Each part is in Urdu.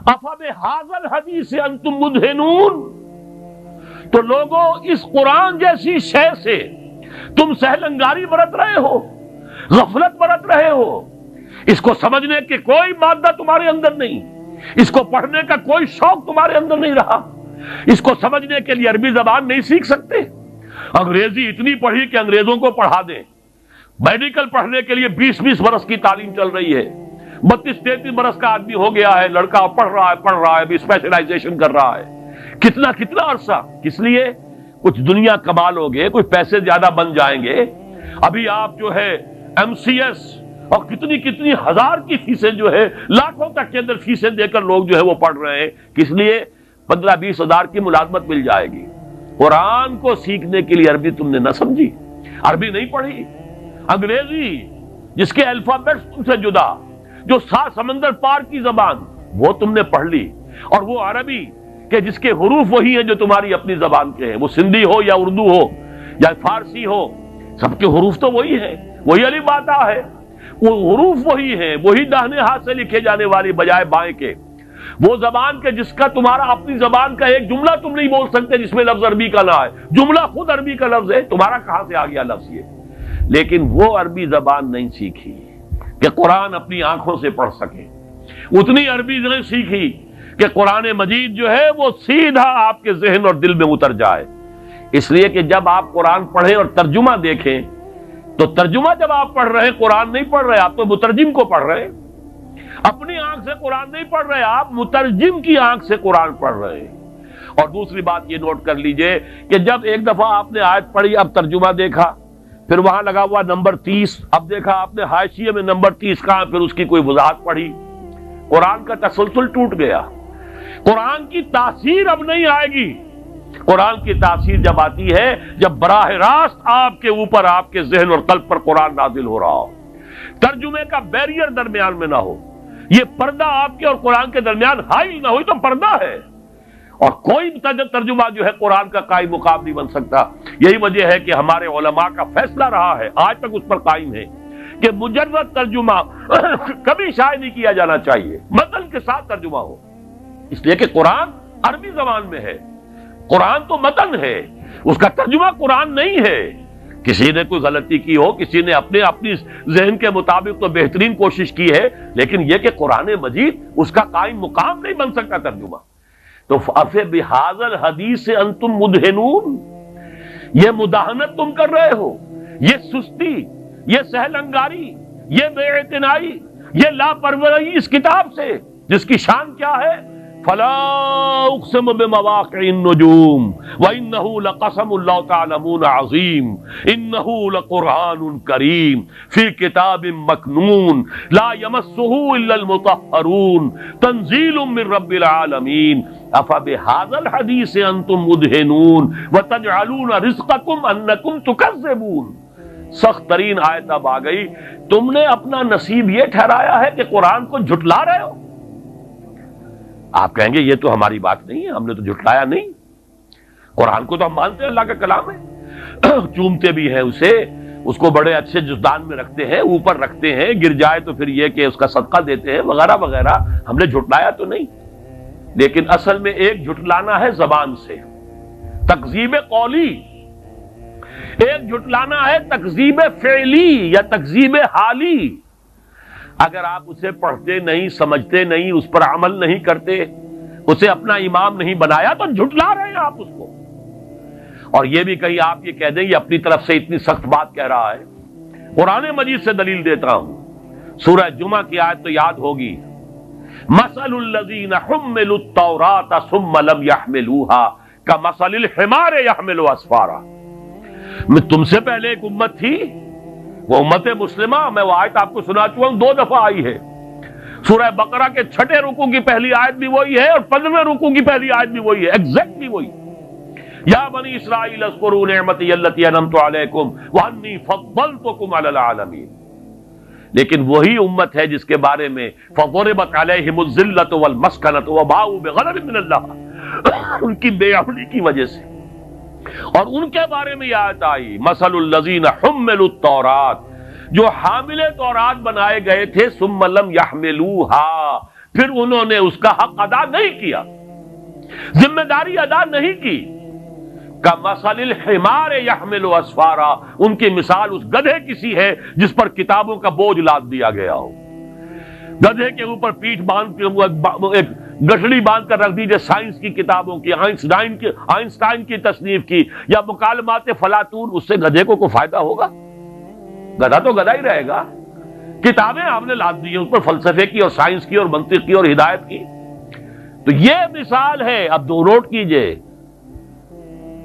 افبہذا الحدیث انتم مدہنون، تو لوگوں اس قرآن جیسی شے سے تم سہلنگاری برت رہے ہو، غفلت برت رہے ہو، اس کو سمجھنے کی کوئی مادہ تمہارے اندر نہیں، اس کو پڑھنے کا کوئی شوق تمہارے اندر نہیں رہا، اس کو سمجھنے کے لیے عربی زبان نہیں سیکھ سکتے، انگریزی اتنی پڑھی کہ انگریزوں کو پڑھا دیں، میڈیکل پڑھنے کے لیے 20 برس کی تعلیم چل رہی ہے، 32-33 برس کا آدمی ہو گیا ہے، لڑکا پڑھ رہا ہے ابھی اسپیشلائزیشن کر رہا ہے، کتنا عرصہ، کس لیے؟ کچھ دنیا کما لو گے، کچھ پیسے زیادہ بن جائیں گے۔ ابھی آپ جو ہے MCS اور کتنی ہزار کی فیسیں جو ہے، لاکھوں تک کے اندر فیسیں دے کر لوگ جو ہے وہ پڑھ رہے ہیں، کس لیے؟ 15-20 ہزار کی ملازمت مل جائے گی۔ قرآن کو سیکھنے کے لیے عربی تم نے نہ سمجھی، عربی نہیں پڑھی، انگریزی جس کے الفابیٹس تم سے جدا، جو 7 سمندر پار کی زبان، وہ تم نے پڑھ لی، اور وہ عربی کہ جس کے حروف وہی ہیں جو تمہاری اپنی زبان کے ہیں، وہ سندھی ہو یا اردو ہو یا فارسی ہو، سب کے حروف تو وہی ہیں، وہی الف با تا ہے، وہ حروف وہی ہیں، وہی داہنے ہاتھ سے لکھے جانے والی بجائے بائیں کے، وہ زبان کے جس کا تمہارا اپنی زبان کا ایک جملہ تم نہیں بول سکتے جس میں لفظ عربی کا نہ ہے، جملہ خود عربی کا لفظ ہے، تمہارا کہاں سے آ گیا لفظ یہ؟ لیکن وہ عربی زبان نہیں سیکھی کہ قرآن اپنی آنکھوں سے پڑھ سکے، اتنی عربی نہیں سیکھی کہ قرآن مجید جو ہے وہ سیدھا آپ کے ذہن اور دل میں اتر جائے۔ اس لیے کہ جب آپ قرآن پڑھیں اور ترجمہ دیکھیں تو ترجمہ جب آپ پڑھ رہے ہیں، قرآن نہیں پڑھ رہے، آپ تو مترجم کو پڑھ رہے ہیں، اپنی آنکھ سے قرآن نہیں پڑھ رہے، آپ مترجم کی آنکھ سے قرآن پڑھ رہے ہیں۔ اور دوسری بات یہ نوٹ کر لیجئے کہ جب ایک دفعہ آپ نے آیت پڑھی، اب ترجمہ دیکھا، پھر وہاں لگا ہوا نمبر 30، اب دیکھا آپ نے حاشیے میں نمبر 30 کہاں، پھر اس کی کوئی وضاحت پڑھی، قرآن کا تسلسل ٹوٹ گیا، قرآن کی تاثیر اب نہیں آئے گی۔ قرآن کی تاثیر جب آتی ہے جب براہ راست آپ کے اوپر، آپ کے ذہن اور قلب پر قرآن نازل ہو رہا ہو، ترجمے کا بیریئر درمیان میں نہ ہو، یہ پردہ آپ کے اور قرآن کے درمیان حائل نہ ہوئی تو پردہ ہے، اور کوئی ترجمہ جو ہے قرآن کا قائم مقام نہیں بن سکتا۔ یہی وجہ ہے کہ ہمارے علماء کا فیصلہ رہا ہے، آج تک اس پر قائم ہے، کہ مجرد ترجمہ کبھی شائع نہیں کیا جانا چاہیے، متن کے ساتھ ترجمہ ہو، اس لیے کہ قرآن عربی زبان میں ہے، قرآن تو متن ہے، اس کا ترجمہ قرآن نہیں ہے۔ کسی نے کوئی غلطی کی ہو، کسی نے اپنی ذہن کے مطابق تو بہترین کوشش کی ہے، لیکن یہ کہ قرآن مجید اس کا قائم مقام نہیں بن سکتا ترجمہ۔ تو فَبِهَذَا الْحَدِيثِ أَنْتُمْ مُدْهِنُونَ، یہ مداہنت تم کر رہے ہو، یہ سستی، یہ سہل انگاری، یہ بے اعتنائی، یہ لاپرواہی اس کتاب سے جس کی شان کیا ہے؟ فَلَا أُقْسِمُ بِمَوَاقِعِ النُّجُومِ وَإِنَّهُ لَقَسَمٌ لَوْ تَعْلَمُونَ عَظِيمٌ إِنَّهُ لَقُرْآنٌ كَرِيمٌ فِي كِتَابٍ مَّكْنُونٍ لَا يَمَسُّهُ إِلَّا الْمُطَهَّرُونَ تَنزِيلٌ مِّن رَّبِّ الْعَالَمِينَ أَفَبِهَذَا الْحَدِيثِ أَنتُم مُّدْهِنُونَ وَتَجْعَلُونَ رِزْقَكُمْ أَنَّكُمْ تُكَذِّبُونَ۔ سخت ترین آیت اب آ گئی، تم نے اپنا نصیب یہ ٹھہرایا ہے کہ قرآن کو جھٹلا رہے ہو۔ آپ کہیں گے یہ تو ہماری بات نہیں ہے، ہم نے تو جھٹلایا نہیں، قرآن کو تو ہم مانتے ہیں، اللہ کا کلام ہے، چومتے بھی ہیں اسے، اس کو بڑے اچھے جزدان میں رکھتے ہیں، اوپر رکھتے ہیں، گر جائے تو پھر یہ کہ اس کا صدقہ دیتے ہیں وغیرہ وغیرہ، ہم نے جھٹلایا تو نہیں۔ لیکن اصل میں ایک جھٹلانا ہے زبان سے، تکذیب قولی، ایک جھٹلانا ہے تکذیب فعلی یا تکذیب حالی۔ اگر آپ اسے پڑھتے نہیں، سمجھتے نہیں، اس پر عمل نہیں کرتے، اسے اپنا امام نہیں بنایا تو جھٹلا رہے ہیں آپ اس کو۔ اور یہ بھی کہیں آپ یہ کہہ دیں یہ اپنی طرف سے اتنی سخت بات کہہ رہا ہے، قرآن مجید سے دلیل دیتا ہوں، سورہ جمعہ کی آیت تو یاد ہوگی، مثل الذین حملوا التوراۃ ثم لم يحملوها کمثل الحمار يحمل اسفارا۔ میں تم سے پہلے ایک امت تھی، وہ امت مسلمہ، میں وہ آیت آپ کو سنا چکا ہوں، 2 دفعہ آئی ہے، سورہ بقرہ کے 6 رکوع کی پہلی آیت بھی وہی ہے اور 15ویں رکوع کی پہلی آیت بھی وہی ہے، ایگزیکٹلی وہی، یا بنی اسرائیل اذکروا نعمتی التی انعمت علیکم وانی فضلتکم علی العالمین۔ لیکن وہی امت ہے جس کے بارے میں فضربت علیہم الذلۃ والمسکنۃ وباؤوا بغضب من اللہ، ان کی بے عملی کی وجہ سے، اور ان کے بارے میں یہ آیت آئی مثل الذین حملوا التوراۃ، جو حامل تورات بنائے گئے تھے، ثم لم یحملوها، پھر انہوں نے اس کا حق ادا نہیں کیا، ذمہ داری ادا نہیں کی۔ کمثل الحمار یحمل اسفارا، ان کی مثال اس گدھے کی سی ہے جس پر کتابوں کا بوجھ لاد دیا گیا ہو۔ گدھے کے اوپر پیٹھ باندھ کے ایک گٹھڑی باندھ کر رکھ دیجیے سائنس کی کتابوں کی، آئنسٹائن کی تصنیف کی یا مکالمات فلاطون، اس سے گدھے کو کوئی فائدہ ہوگا؟ گدھا تو گدھا ہی رہے گا۔ کتابیں آپ نے لاد دی ہیں اس پر فلسفے کی اور سائنس کی اور منطق کی اور ہدایت کی۔ تو یہ مثال ہے، اب دو نوٹ کیجئے،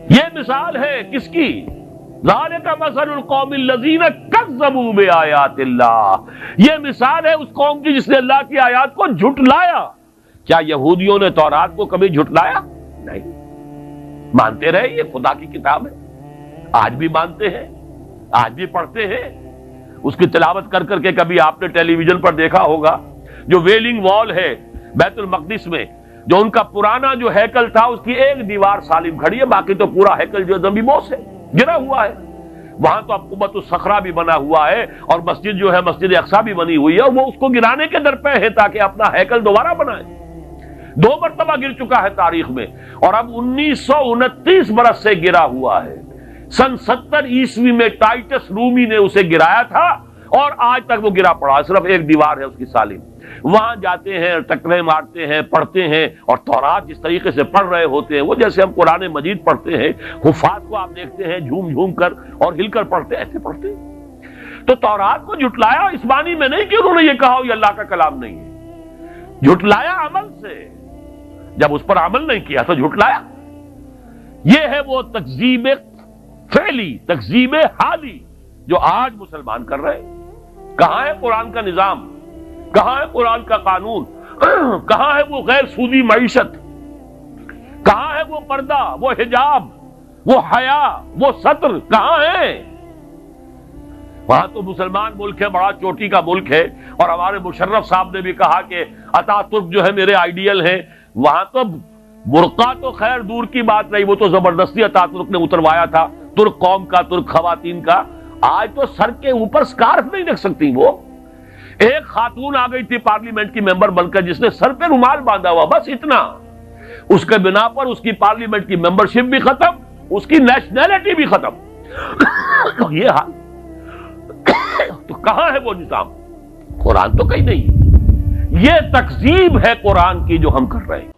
یہ مثال ہے کس کی؟ ذالک مثل القوم الذین کذبوا بآیات اللہ، یہ مثال ہے اس قوم کی جس نے اللہ کی آیات کو جھٹلایا۔ کیا یہودیوں نے تورات کو کبھی جھٹلایا؟ نہیں، مانتے رہے یہ خدا کی کتاب ہے، آج بھی مانتے ہیں، آج بھی پڑھتے ہیں۔ اس کی تلاوت کر کر کے کبھی آپ نے ٹیلی ویژن پر دیکھا ہوگا، جو ویلنگ وال ہے بیت المقدس میں، جو ان کا پرانا جو ہیکل تھا اس کی ایک دیوار سالم کھڑی ہے، باقی تو پورا ہیکل جو زمین بوس ہے، گرا ہوا ہے۔ وہاں تو اب قبۃ الصخرہ بھی بنا ہوا ہے اور مسجد جو ہے مسجد اقصیٰ بھی بنی ہوئی ہے، اور وہ اس کو گرانے کے درپے ہے تاکہ اپنا ہیکل دوبارہ بنائے۔ 2 مرتبہ گر چکا ہے تاریخ میں، اور اب 1929 برس سے گرا ہوا ہے۔ سن 70 عیسوی میں ٹائٹس رومی نے اسے گرایا تھا اور آج تک وہ گرا پڑا، صرف ایک دیوار ہے اس کی سالم۔ وہاں جاتے ہیں، ٹکرے مارتے ہیں، پڑھتے ہیں، اور تورات جس طریقے سے پڑھ رہے ہوتے ہیں وہ جیسے ہم قرآن مجید پڑھتے ہیں، حفاظ کو آپ دیکھتے ہیں جھوم جھوم کر اور ہل کر پڑھتے ہیں، ایسے پڑھتے ہیں۔ تو تورات کو جھٹلایا اس معنی میں نہیں کہ انہوں نے یہ کہا یہ اللہ کا کلام نہیں ہے، جھٹلایا عمل سے، جب اس پر عمل نہیں کیا تو جھٹلایا۔ یہ ہے وہ تکذیب فعلی، تکذیب حالی جو آج مسلمان کر رہے ہیں۔ کہاں ہے قرآن کا نظام؟ کہاں ہے قرآن کا قانون؟ کہاں ہے وہ غیر سودی معیشت؟ کہاں ہے وہ پردہ، وہ حجاب، وہ حیا، وہ ستر؟ کہاں ہے؟ وہاں تو مسلمان ملک ہے، بڑا چوٹی کا ملک ہے، اور ہمارے مشرف صاحب نے بھی کہا کہ اتا ترک جو ہے میرے آئیڈیل ہیں۔ وہاں تو برقع تو خیر دور کی بات نہیں، وہ تو زبردستی اتا ترک نے اتروایا تھا، ترک قوم کا، ترک خواتین کا۔ آج تو سر کے اوپر سکارف نہیں رکھ سکتی وہ۔ ایک خاتون آ گئی تھی پارلیمنٹ کی ممبر بن کر جس نے سر پہ رومال باندھا ہوا، بس اتنا، اس کے بنا پر اس کی پارلیمنٹ کی ممبرشپ بھی ختم، اس کی نیشنلٹی بھی ختم۔ یہ حال تو کہاں ہے وہ نظام؟ قرآن تو کہیں نہیں۔ یہ تکذیب ہے قرآن کی جو ہم کر رہے ہیں۔